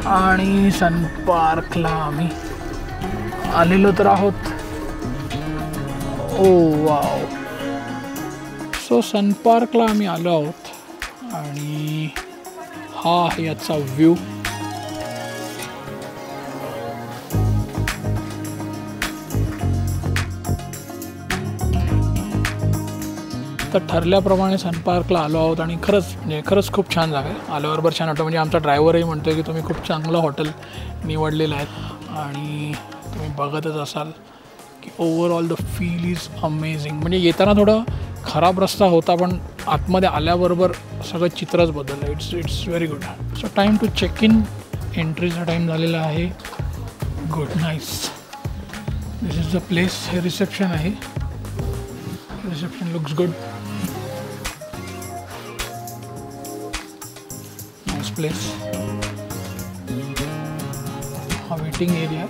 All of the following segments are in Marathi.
आणि सन पार्कला आम्ही आलेलो तर आहोत. ओ वाव. सो सन पार्कला आम्ही आलो आहोत आणि हा आहे याचा व्ह्यू. तर ठरल्याप्रमाणे सन पार्कला आलो आहोत आणि खरंच खूप छान जागा आहे. आल्याबरोबर छान वाटतं. म्हणजे आमचा ड्रायव्हरही म्हणतो की तुम्ही खूप चांगलं हॉटेल निवडलेलं आहे आणि तुम्ही बघतच असाल की overall the feel is amazing. म्हणजे येताना थोडं खराब रस्ता होता पण आतमध्ये आल्याबरोबर सगळं चित्रच बदललं. It's very good. So time to check in. एंट्रीचा टाईम झालेला आहे. Good nice. This is the place. हे रिसेप्शन आहे. Reception looks good. Nice place. हा वेटिंग एरिया.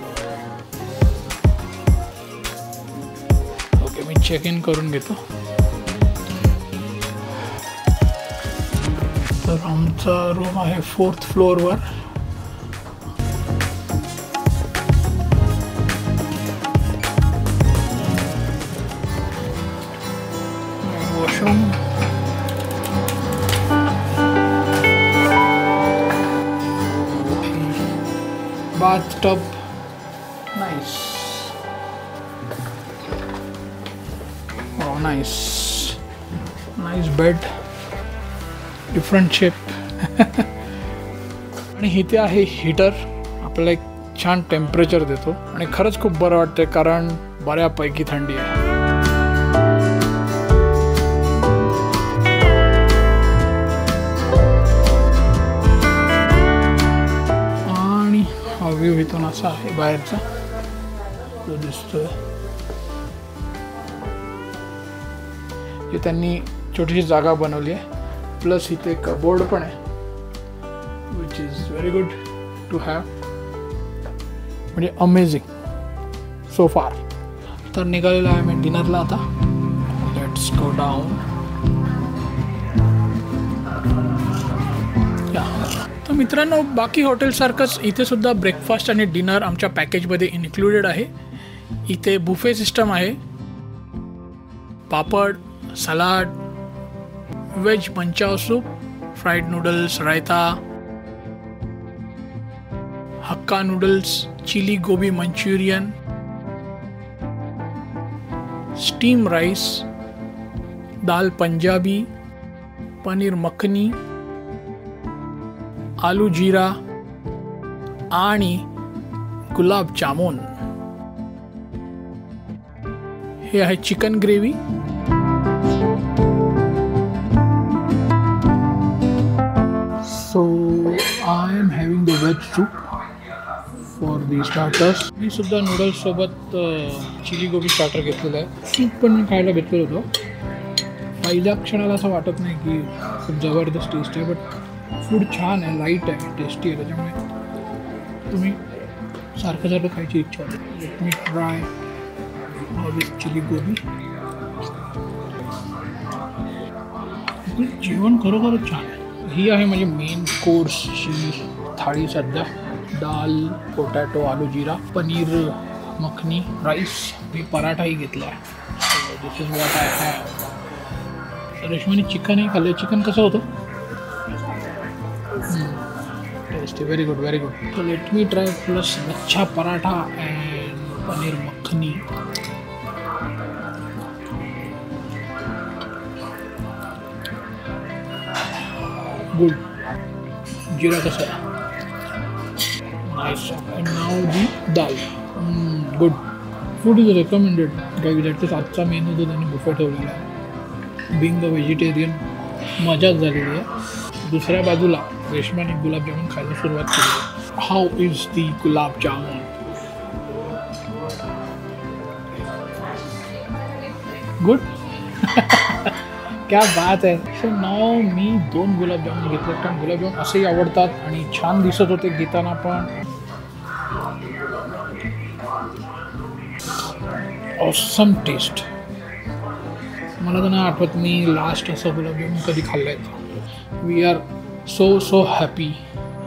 ओके, मी चेक इन करून घेतो. तर आमचा रूम आहे 4th फ्लोअरवर. Washroom. Bathtub. Nice. Oh, nice. Nice bed. Different shape. आणि इथे आहे हीटर. आपल्याला एक छान टेम्परेचर देतो आणि खरंच खूप बरं वाटतं कारण बऱ्यापैकी थंडी आहे. आणि हा व्ह्यू इथून असा आहे बाहेरचा जो दिसतोय. हे त्यांनी छोटीशी जागा बनवली आहे. प्लस इथे कबोर्ड पण आहे which is very good to have. म्हणजे अमेझिंग सो फार. तर निघालेलो आहे मी डिनरला आता. Let's go down. तर मित्रांनो, बाकी हॉटेलसारखंच इथे सुद्धा ब्रेकफास्ट आणि डिनर आमच्या पॅकेजमध्ये इन्क्लुडेड आहे. इथे बुफे सिस्टम आहे. Papad, salad, veg manchow soup, fried noodles, raita, hakka noodles, chilli gobi manchurian, steam rice, dal Punjabi, paneer makhani, aloo jeera आणि गुलाब जामुन. हे आहे chicken gravy. So I am having the veg soup for the starters. मी सुद्धा नूडल्स सोबत चिली गोबी स्टार्टर घेतलेला आहे. सूप पण मी खायला घेतलेलं होतं. पहिल्या क्षणाला असं वाटत नाही की खूप जबरदस्त टेस्ट आहे बट फूड छान आहे, लाईट आहे, टेस्टी आहे. त्याच्यामुळे तुम्ही सारखं खायची इच्छा होते. Let me try with chilli gobi. जेवण खरोखरच छान आहे. ही आहे म्हणजे मेन कोर्सची थाळी सध्या. Dal, potato, aloo jeera, paneer makhani, rice. मी पराठाही घेतला आहे. This is what I have. रेशमाने चिकनही खाल्लं. चिकन कसं होतं? Tasty. Very good, very good. So let me try plus lachha paratha and paneer makhani. Good. जीरा कसा आहे? Nice. And now the dal. Good. Food is recommended guys. At least आजचा मेनू जो त्यांनी बुफे ठेवलेला आहे. बिंग द व्हेजिटेरियन मजाच झालेली आहे. दुसऱ्या बाजूला रेशमाने गुलाबजामुन खायला सुरुवात केली. How is the gulab jamun? Good. क्या बात आहे. सो नाव मी 2 गुलाबजामुन घेतले कारण गुलाबजामुन असेही आवडतात आणि छान दिसत होते घेताना पण. Awesome taste. मला तर नाही आठवत मी लास्ट असं गुलाबजामुन कधी खाल्लं आहे. We are so happy.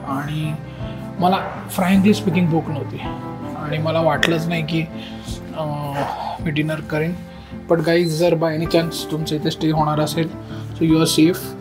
आणि मला फ्रँकली स्पीकिंग भूक नव्हती आणि मला वाटलंच नाही की मी डिनर करेन. बट गाईज, जर बाय एनी चान्स तुमचं इथे स्टे होणार असेल, सो यू आर सेफ.